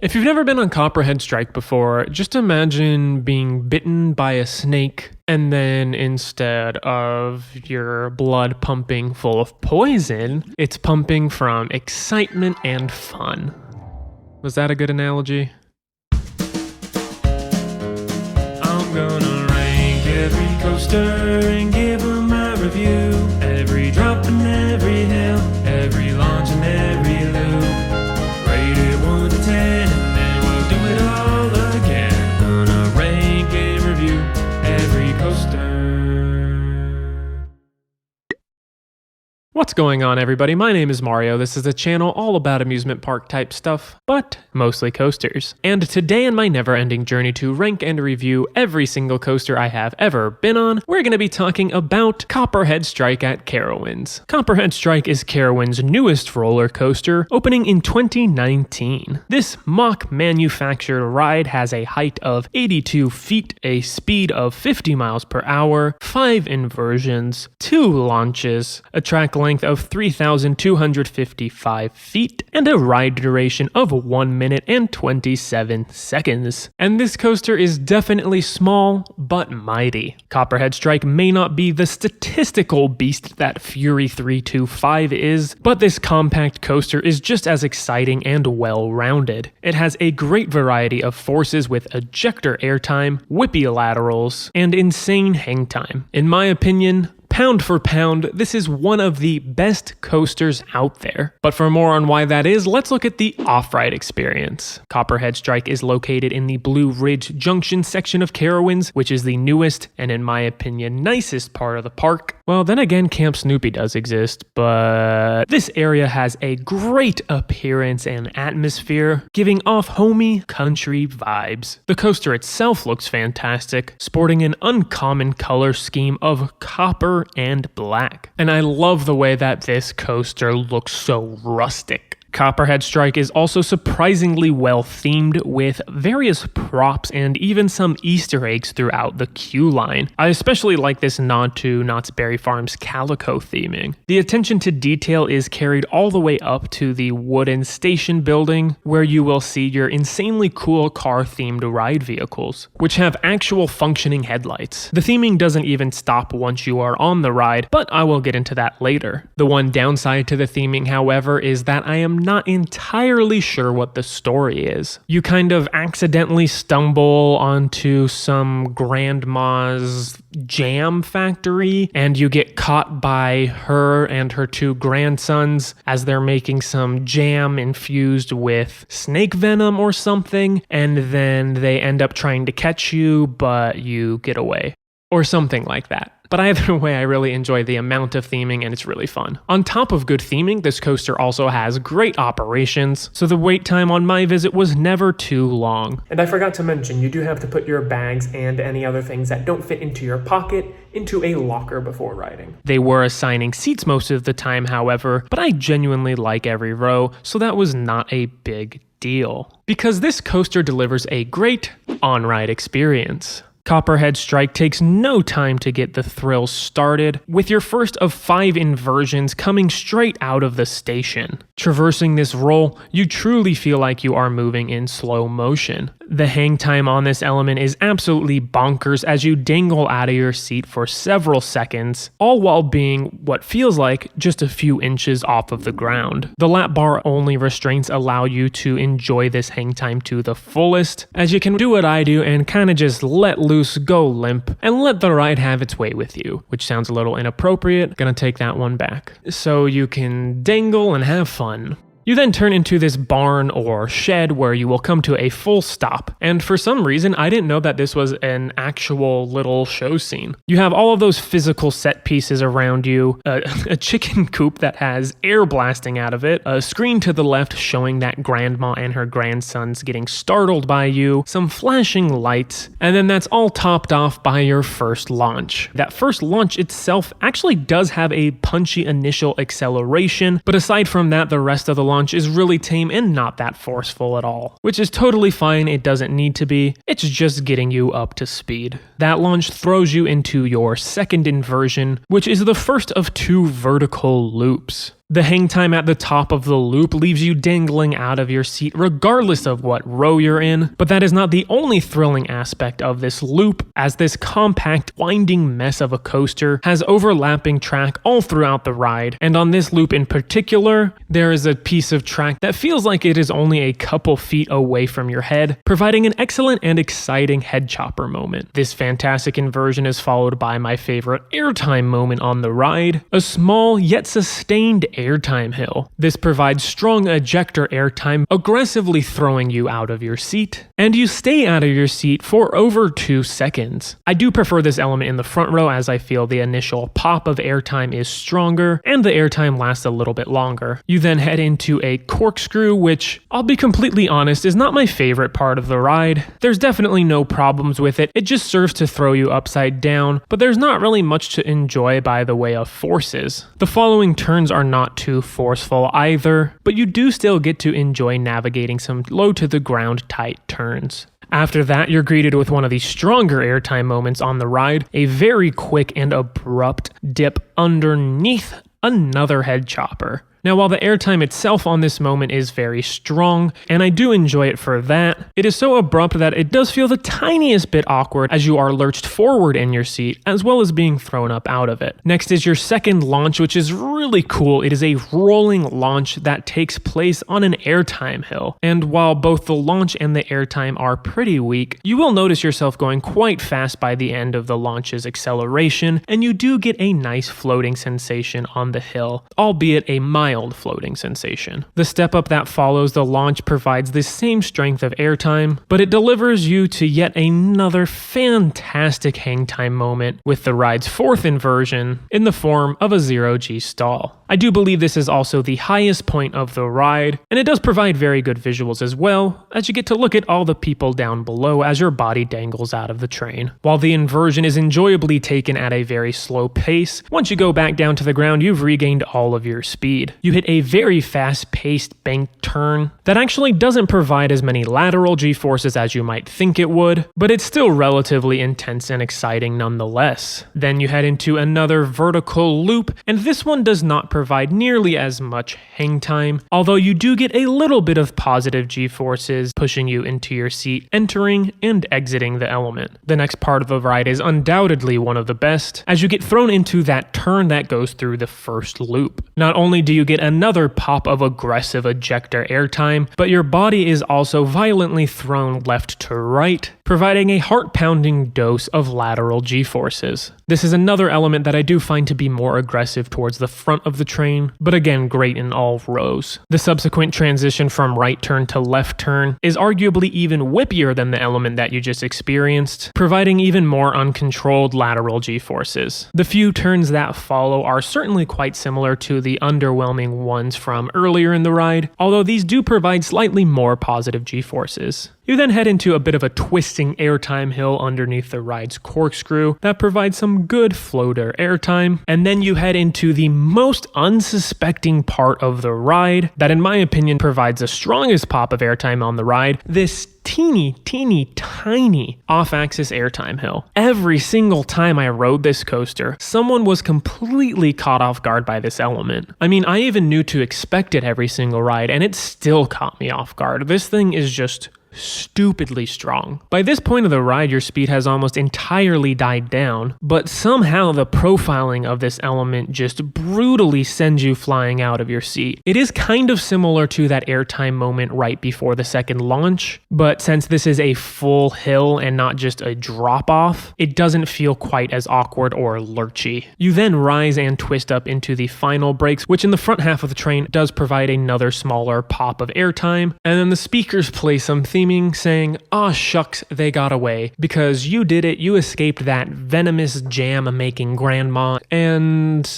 If you've never been on Copperhead Strike before, just imagine being bitten by a snake and then instead of your blood pumping full of poison, it's pumping from excitement and fun. Was that a good analogy? I'm gonna rank every coaster and give them a review. Every drop and every hill, every launch and every loop. Rate it 1 to 10 and then we'll do it all again. Gonna rank and review every coaster. What's going on, everybody? My name is Mario. This is a channel all about amusement park type stuff, but mostly coasters. And today in my never-ending journey to rank and review every single coaster I have ever been on, we're going to be talking about Copperhead Strike at Carowinds. Copperhead Strike is Carowinds' newest roller coaster, opening in 2019. This mock-manufactured ride has a height of 82 feet, a speed of 50 miles per hour, 5 inversions, 2 launches, a track length of 3,255 feet, and a ride duration of 1 minute and 27 seconds. And this coaster is definitely small, but mighty. Copperhead Strike may not be the statistical beast that Fury 325 is, but this compact coaster is just as exciting and well-rounded. It has a great variety of forces with ejector airtime, whippy laterals, and insane hang time. In my opinion, pound for pound, this is one of the best coasters out there. But for more on why that is, let's look at the off-ride experience. Copperhead Strike is located in the Blue Ridge Junction section of Carowinds, which is the newest and, in my opinion, nicest part of the park. Well, then again, Camp Snoopy does exist, but this area has a great appearance and atmosphere, giving off homey country vibes. The coaster itself looks fantastic, sporting an uncommon color scheme of copper and black. And I love the way that this coaster looks so rustic. Copperhead Strike is also surprisingly well themed with various props and even some Easter eggs throughout the queue line. I especially like this nod to Knott's Berry Farm's Calico theming. The attention to detail is carried all the way up to the wooden station building, where you will see your insanely cool car-themed ride vehicles, which have actual functioning headlights. The theming doesn't even stop once you are on the ride, but I will get into that later. The one downside to the theming, however, is that I am not entirely sure what the story is. You kind of accidentally stumble onto some grandma's jam factory and you get caught by her and her 2 grandsons as they're making some jam infused with snake venom or something, and then they end up trying to catch you, but you get away. Or something like that. But either way, I really enjoy the amount of theming and it's really fun. On top of good theming, this coaster also has great operations, so the wait time on my visit was never too long. And I forgot to mention, you do have to put your bags and any other things that don't fit into your pocket into a locker before riding. They were assigning seats most of the time, however, but I genuinely like every row, so that was not a big deal. Because this coaster delivers a great on-ride experience. Copperhead Strike takes no time to get the thrills started, with your first of 5 inversions coming straight out of the station. Traversing this roll, you truly feel like you are moving in slow motion. The hang time on this element is absolutely bonkers as you dangle out of your seat for several seconds, all while being what feels like just a few inches off of the ground. The lap bar only restraints allow you to enjoy this hang time to the fullest, as you can do what I do and kind of just let loose, go limp, and let the ride have its way with you, which sounds a little inappropriate. Gonna take that one back. So you can dangle and have fun. You then turn into this barn or shed where you will come to a full stop. And for some reason, I didn't know that this was an actual little show scene. You have all of those physical set pieces around you, a chicken coop that has air blasting out of it, a screen to the left showing that grandma and her grandsons getting startled by you, some flashing lights, and then that's all topped off by your first launch. That first launch itself actually does have a punchy initial acceleration, but aside from that, the rest of the launch is really tame and not that forceful at all, which is totally fine. It doesn't need to be. It's just getting you up to speed. That launch throws you into your second inversion, which is the first of 2 vertical loops. The hang time at the top of the loop leaves you dangling out of your seat regardless of what row you're in, but that is not the only thrilling aspect of this loop, as this compact, winding mess of a coaster has overlapping track all throughout the ride, and on this loop in particular, there is a piece of track that feels like it is only a couple feet away from your head, providing an excellent and exciting head chopper moment. This fantastic inversion is followed by my favorite airtime moment on the ride, a small yet sustained airtime hill. This provides strong ejector airtime, aggressively throwing you out of your seat, and you stay out of your seat for over 2 seconds. I do prefer this element in the front row as I feel the initial pop of airtime is stronger and the airtime lasts a little bit longer. You then head into a corkscrew, which, I'll be completely honest, is not my favorite part of the ride. There's definitely no problems with it, it just serves to throw you upside down, but there's not really much to enjoy by the way of forces. The following turns are not too forceful either, but you do still get to enjoy navigating some low to the ground tight turns. After that, you're greeted with one of the stronger airtime moments on the ride, a very quick and abrupt dip underneath another head chopper. Now, while the airtime itself on this moment is very strong, and I do enjoy it for that, it is so abrupt that it does feel the tiniest bit awkward as you are lurched forward in your seat, as well as being thrown up out of it. Next is your second launch, which is really cool. It is a rolling launch that takes place on an airtime hill, and while both the launch and the airtime are pretty weak, you will notice yourself going quite fast by the end of the launch's acceleration, and you do get a nice floating sensation on the hill, albeit a mild floating sensation. The step up that follows the launch provides the same strength of airtime, but it delivers you to yet another fantastic hang time moment with the ride's fourth inversion in the form of a 0G stall. I do believe this is also the highest point of the ride, and it does provide very good visuals as well, as you get to look at all the people down below as your body dangles out of the train. While the inversion is enjoyably taken at a very slow pace, once you go back down to the ground, you've regained all of your speed. You hit a very fast-paced banked turn that actually doesn't provide as many lateral G-forces as you might think it would, but it's still relatively intense and exciting nonetheless. Then you head into another vertical loop, and this one does not provide nearly as much hang time, although you do get a little bit of positive G-forces pushing you into your seat, entering and exiting the element. The next part of the ride is undoubtedly one of the best, as you get thrown into that turn that goes through the first loop. Not only do you get another pop of aggressive ejector airtime, but your body is also violently thrown left to right, providing a heart-pounding dose of lateral G-forces. This is another element that I do find to be more aggressive towards the front of the train, but again great in all rows. The subsequent transition from right turn to left turn is arguably even whippier than the element that you just experienced, providing even more uncontrolled lateral G-forces. The few turns that follow are certainly quite similar to the underwhelming ones from earlier in the ride, although these do provide slightly more positive G-forces. You then head into a bit of a twisting airtime hill underneath the ride's corkscrew that provides some good floater airtime, and then you head into the most unsuspecting part of the ride that in my opinion provides the strongest pop of airtime on the ride, this teeny tiny off-axis airtime hill. Every single time I rode this coaster, someone was completely caught off guard by this element. I mean, I even knew to expect it every single ride, and it still caught me off guard. This thing is just stupidly strong. By this point of the ride, your speed has almost entirely died down, but somehow the profiling of this element just brutally sends you flying out of your seat. It is kind of similar to that airtime moment right before the second launch, but since this is a full hill and not just a drop-off, it doesn't feel quite as awkward or lurchy. You then rise and twist up into the final brakes, which in the front half of the train does provide another smaller pop of airtime, and then the speakers play some theme saying, "Aw shucks, they got away. Because you did it, you escaped that venomous jam-making grandma, and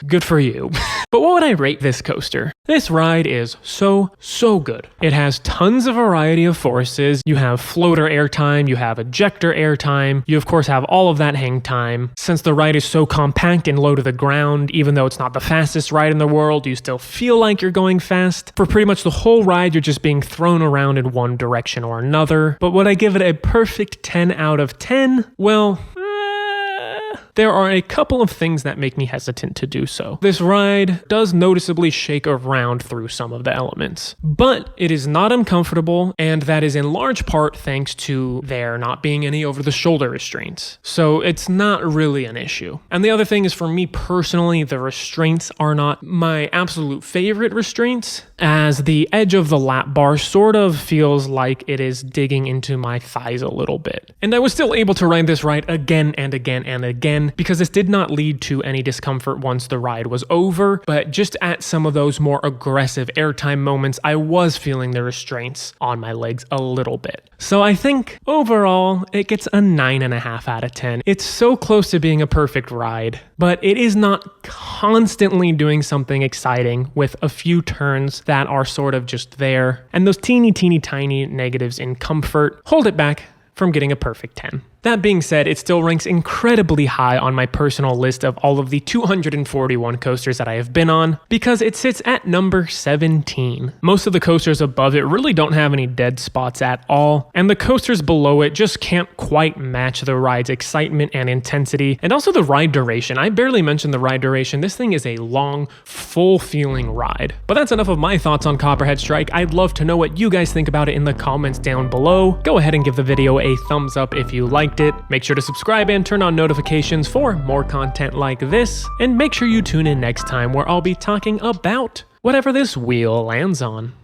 good for you." But what would I rate this coaster? This ride is so good. It has tons of variety of forces. You have floater airtime, you have ejector airtime, you of course have all of that hang time. Since the ride is so compact and low to the ground, even though it's not the fastest ride in the world, you still feel like you're going fast. For pretty much the whole ride, you're just being thrown around in one direction or another. But would I give it a perfect 10 out of 10? Well, there are a couple of things that make me hesitant to do so. This ride does noticeably shake around through some of the elements, but it is not uncomfortable, and that is in large part thanks to there not being any over-the-shoulder restraints. So it's not really an issue. And the other thing is, for me personally, the restraints are not my absolute favorite restraints, as the edge of the lap bar sort of feels like it is digging into my thighs a little bit. And I was still able to ride this ride again and again and again, because this did not lead to any discomfort once the ride was over, but just at some of those more aggressive airtime moments, I was feeling the restraints on my legs a little bit. So I think overall, it gets a 9.5 out of 10. It's so close to being a perfect ride, but it is not constantly doing something exciting with a few turns that are sort of just there. And those teeny tiny negatives in comfort hold it back from getting a perfect 10. That being said, it still ranks incredibly high on my personal list of all of the 241 coasters that I have been on, because it sits at number 17. Most of the coasters above it really don't have any dead spots at all, and the coasters below it just can't quite match the ride's excitement and intensity, and also the ride duration. I barely mentioned the ride duration. This thing is a long, full feeling ride. But that's enough of my thoughts on Copperhead Strike. I'd love to know what you guys think about it in the comments down below. Go ahead and give the video a thumbs up if you liked it. Make sure to subscribe and turn on notifications for more content like this, and make sure you tune in next time where I'll be talking about whatever this wheel lands on.